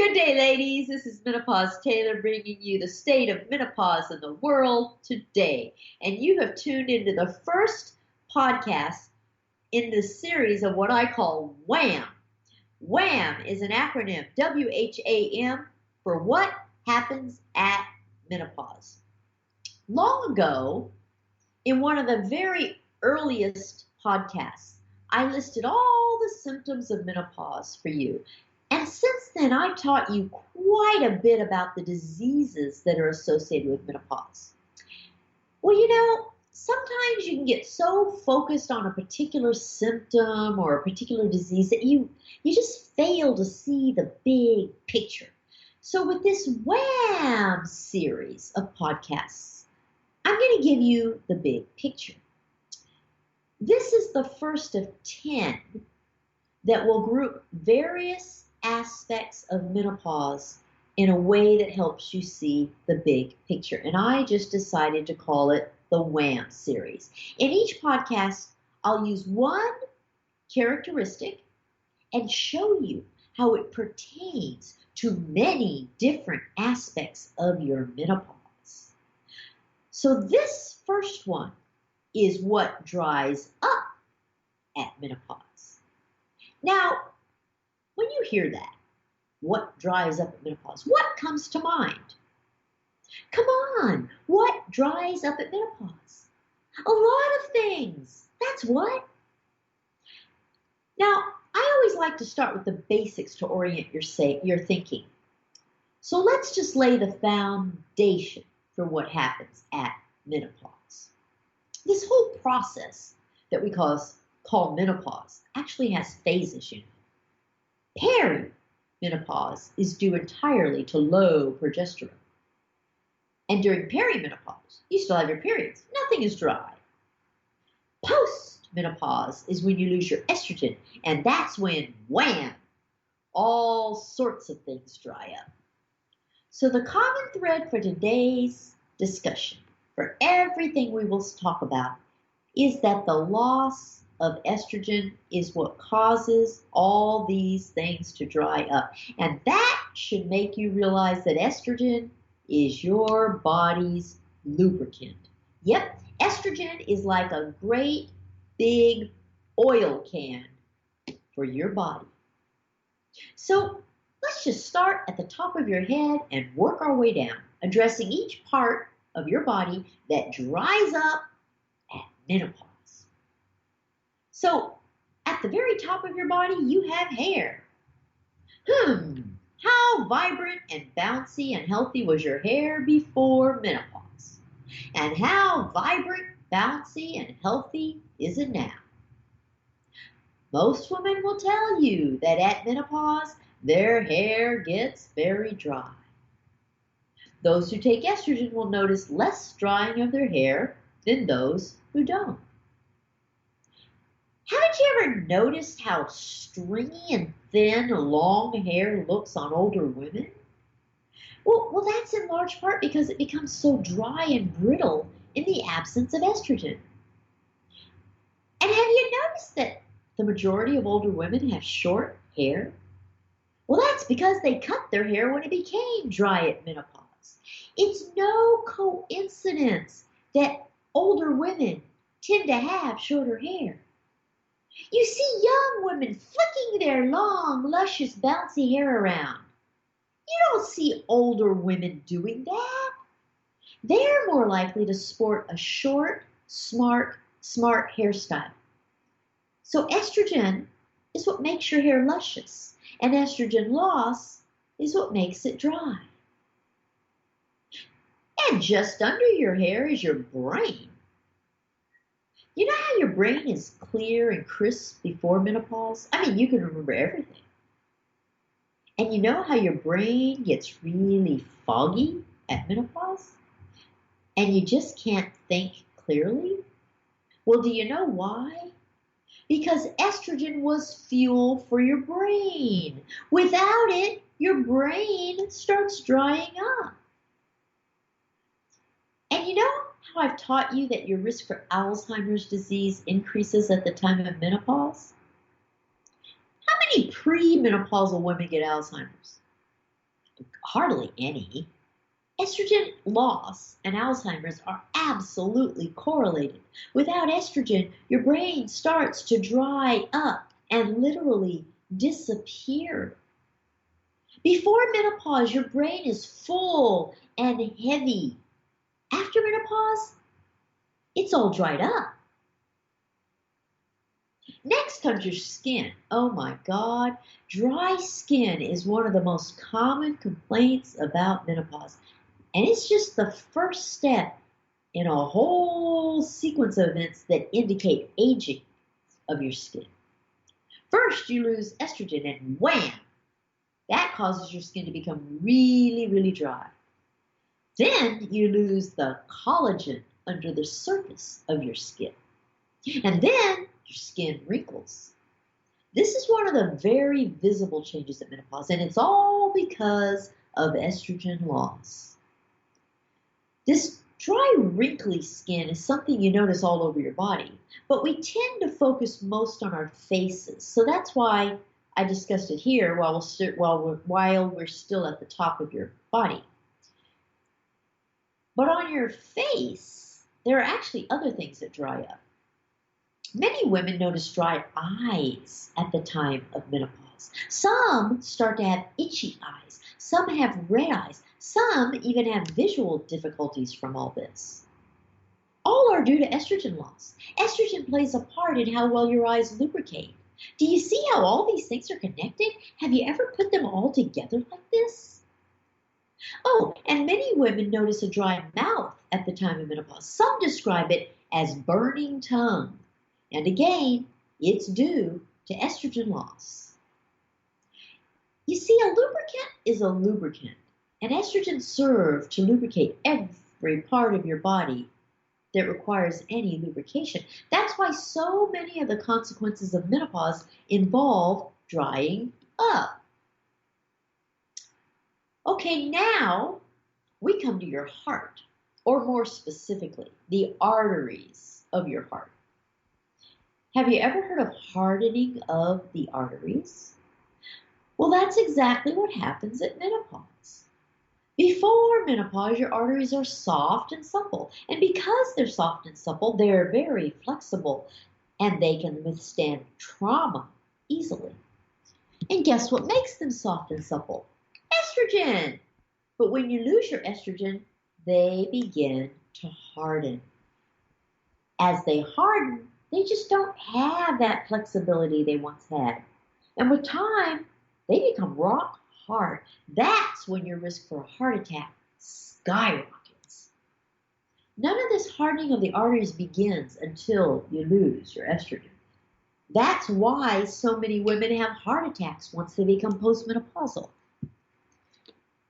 Good day, ladies. This is Menopause Taylor bringing you the state of menopause in the world today. And you have tuned into the first podcast in this series of what I call WHAM. WHAM is an acronym, WHAM, for What Happens at Menopause. Long ago, in one of the very earliest podcasts, I listed all the symptoms of menopause for you. And since then, I've taught you quite a bit about the diseases that are associated with menopause. Well, sometimes you can get so focused on a particular symptom or a particular disease that you just fail to see the big picture. So with this WHAM series of podcasts, I'm going to give you the big picture. This is the first of 10 that will group various aspects of menopause in a way that helps you see the big picture. And I just decided to call it the WHAM series. In each podcast, I'll use one characteristic and show you how it pertains to many different aspects of your menopause. So this first one is what dries up at menopause. Now, when you hear that, what dries up at menopause, what comes to mind? Come on, what dries up at menopause? A lot of things. That's what. Now, I always like to start with the basics to orient your thinking. So let's just lay the foundation for what happens at menopause. This whole process that we call menopause actually has phases, Perimenopause is due entirely to low progesterone. And during perimenopause, you still have your periods. Nothing is dry. Postmenopause is when you lose your estrogen, and that's when, wham, all sorts of things dry up. So the common thread for today's discussion, for everything we will talk about, is that the loss of estrogen is what causes all these things to dry up. And that should make you realize that estrogen is your body's lubricant. Yep, estrogen is like a great big oil can for your body. So let's just start at the top of your head and work our way down, addressing each part of your body that dries up at menopause. So, at the very top of your body, you have hair. How vibrant and bouncy and healthy was your hair before menopause? And how vibrant, bouncy, and healthy is it now? Most women will tell you that at menopause, their hair gets very dry. Those who take estrogen will notice less drying of their hair than those who don't. Haven't you ever noticed how stringy and thin long hair looks on older women? Well, that's in large part because it becomes so dry and brittle in the absence of estrogen. And have you noticed that the majority of older women have short hair? Well, that's because they cut their hair when it became dry at menopause. It's no coincidence that older women tend to have shorter hair. You see young women flicking their long, luscious, bouncy hair around. You don't see older women doing that. They're more likely to sport a short, smart hairstyle. So estrogen is what makes your hair luscious, and estrogen loss is what makes it dry. And just under your hair is your brain. You know how your brain is clear and crisp before menopause? I mean, you can remember everything. And you know how your brain gets really foggy at menopause? And you just can't think clearly? Well, do you know why? Because estrogen was fuel for your brain. Without it, your brain starts drying up. And you know how I've taught you that your risk for Alzheimer's disease increases at the time of menopause? How many premenopausal women get Alzheimer's? Hardly any. Estrogen loss and Alzheimer's are absolutely correlated. Without estrogen, your brain starts to dry up and literally disappear. Before menopause, your brain is full and heavy. After menopause, it's all dried up. Next comes your skin. Oh my God. Dry skin is one of the most common complaints about menopause. And it's just the first step in a whole sequence of events that indicate aging of your skin. First, you lose estrogen, and wham! That causes your skin to become really, really dry. Then you lose the collagen under the surface of your skin. And then your skin wrinkles. This is one of the very visible changes at menopause, and it's all because of estrogen loss. This dry, wrinkly skin is something you notice all over your body, but we tend to focus most on our faces. So that's why I discussed it here while we're still at the top of your body. But on your face, there are actually other things that dry up. Many women notice dry eyes at the time of menopause. Some start to have itchy eyes. Some have red eyes. Some even have visual difficulties from all this. All are due to estrogen loss. Estrogen plays a part in how well your eyes lubricate. Do you see how all these things are connected? Have you ever put them all together like this? Oh, and many women notice a dry mouth at the time of menopause. Some describe it as burning tongue. And again, it's due to estrogen loss. You see, a lubricant is a lubricant, and estrogen serves to lubricate every part of your body that requires any lubrication. That's why so many of the consequences of menopause involve drying up. Okay, now we come to your heart, or more specifically, the arteries of your heart. Have you ever heard of hardening of the arteries? Well, that's exactly what happens at menopause. Before menopause, your arteries are soft and supple. And because they're soft and supple, they're very flexible and they can withstand trauma easily. And guess what makes them soft and supple? Estrogen. But when you lose your estrogen, they begin to harden. As they harden, they just don't have that flexibility they once had. And with time, they become rock hard. That's when your risk for a heart attack skyrockets. None of this hardening of the arteries begins until you lose your estrogen. That's why so many women have heart attacks once they become postmenopausal.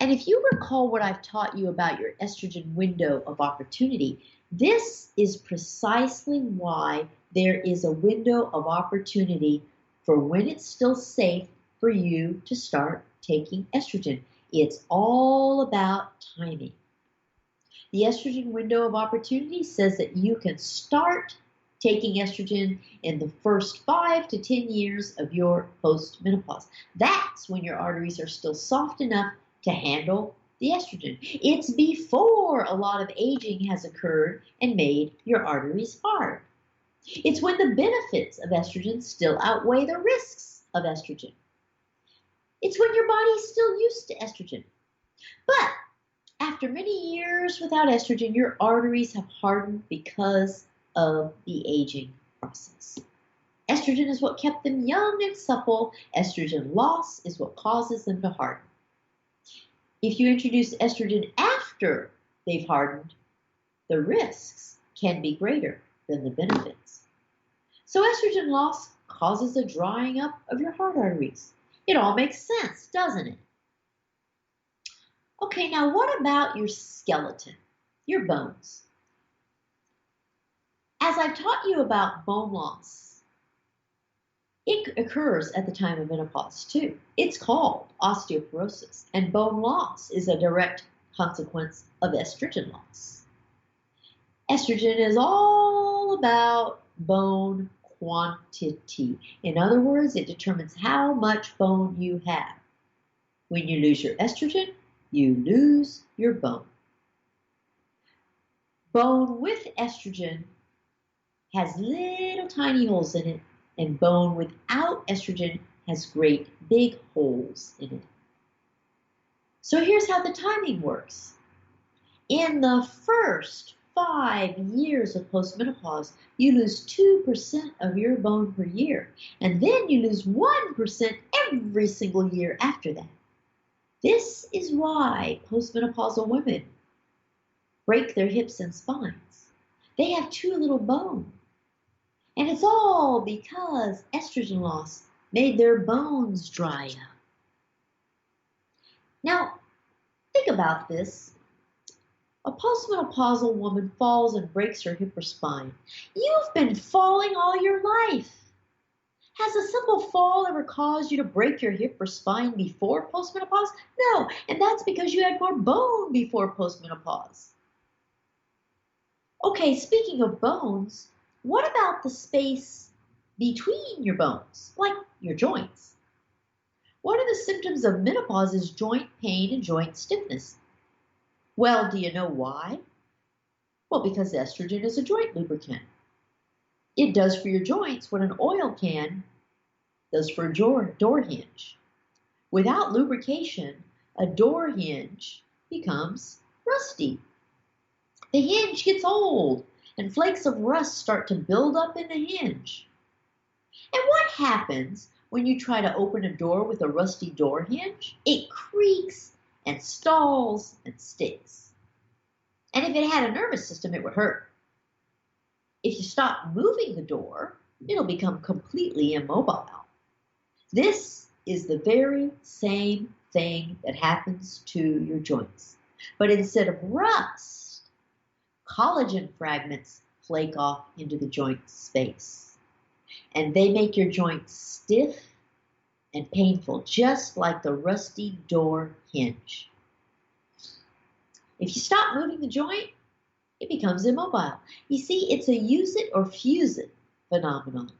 And if you recall what I've taught you about your estrogen window of opportunity, this is precisely why there is a window of opportunity for when it's still safe for you to start taking estrogen. It's all about timing. The estrogen window of opportunity says that you can start taking estrogen in the first 5 to 10 years of your postmenopause. That's when your arteries are still soft enough to handle the estrogen. It's before a lot of aging has occurred and made your arteries hard. It's when the benefits of estrogen still outweigh the risks of estrogen. It's when your body is still used to estrogen. But after many years without estrogen, your arteries have hardened because of the aging process. Estrogen is what kept them young and supple. Estrogen loss is what causes them to harden. If you introduce estrogen after they've hardened, the risks can be greater than the benefits. So estrogen loss causes a drying up of your heart arteries. It all makes sense, doesn't it? Okay, now what about your skeleton, your bones? As I've taught you about bone loss, it occurs at the time of menopause too. It's called osteoporosis, and bone loss is a direct consequence of estrogen loss. Estrogen is all about bone quantity. In other words, it determines how much bone you have. When you lose your estrogen, you lose your bone. Bone with estrogen has little tiny holes in it, and bone without estrogen has great big holes in it. So here's how the timing works. In the first 5 years of postmenopause, you lose 2% of your bone per year, and then you lose 1% every single year after that. This is why postmenopausal women break their hips and spines. They have too little bone. And it's all because estrogen loss made their bones dry up. Now, think about this. A postmenopausal woman falls and breaks her hip or spine. You've been falling all your life. Has a simple fall ever caused you to break your hip or spine before postmenopause? No, and that's because you had more bone before postmenopause. Okay, speaking of bones, what about the space between your bones, like your joints? One of the symptoms of menopause is joint pain and joint stiffness. Well, do you know why? Well, because estrogen is a joint lubricant. It does for your joints what an oil can does for a door hinge. Without lubrication, a door hinge becomes rusty. The hinge gets old, and flakes of rust start to build up in the hinge. And what happens when you try to open a door with a rusty door hinge? It creaks and stalls and sticks. And if it had a nervous system, it would hurt. If you stop moving the door, it'll become completely immobile. This is the very same thing that happens to your joints. But instead of rust, collagen fragments flake off into the joint space. And they make your joint stiff and painful, just like the rusty door hinge. If you stop moving the joint, it becomes immobile. You see, it's a use it or fuse it phenomenon,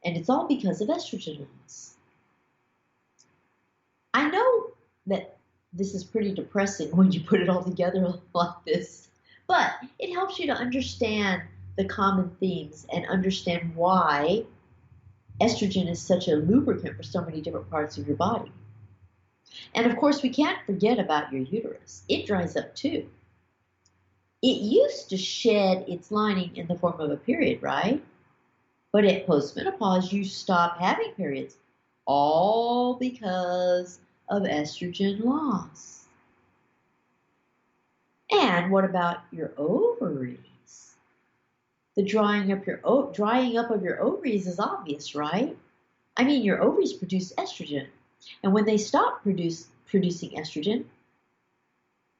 and it's all because of estrogen loss. I know that this is pretty depressing when you put it all together like this, but it helps you to understand the common themes and understand why estrogen is such a lubricant for so many different parts of your body. And of course, we can't forget about your uterus. It dries up too. It used to shed its lining in the form of a period, right? But at postmenopause, you stop having periods, all because of estrogen loss. And what about your ovaries? The drying up of your ovaries is obvious, right? I mean, your ovaries produce estrogen. And when they stop producing estrogen,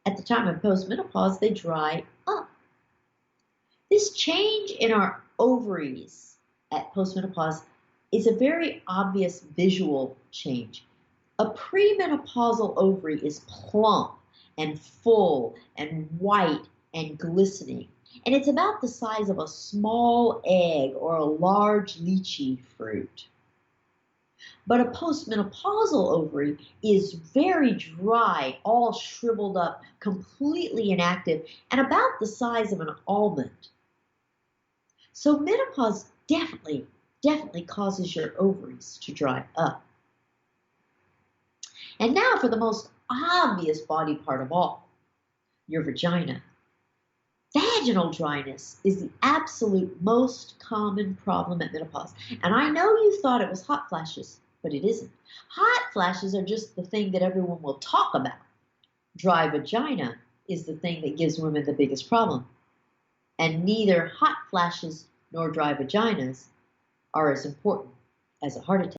at the time of postmenopause, they dry up. This change in our ovaries at postmenopause is a very obvious visual change. A premenopausal ovary is plump and full and white and glistening. And it's about the size of a small egg or a large lychee fruit. But a postmenopausal ovary is very dry, all shriveled up, completely inactive, and about the size of an almond. So menopause definitely causes your ovaries to dry up. And now for the most obvious body part of all, your vagina. Vaginal dryness is the absolute most common problem at menopause. And I know you thought it was hot flashes, but it isn't. Hot flashes are just the thing that everyone will talk about. Dry vagina is the thing that gives women the biggest problem. And neither hot flashes nor dry vaginas are as important as a heart attack.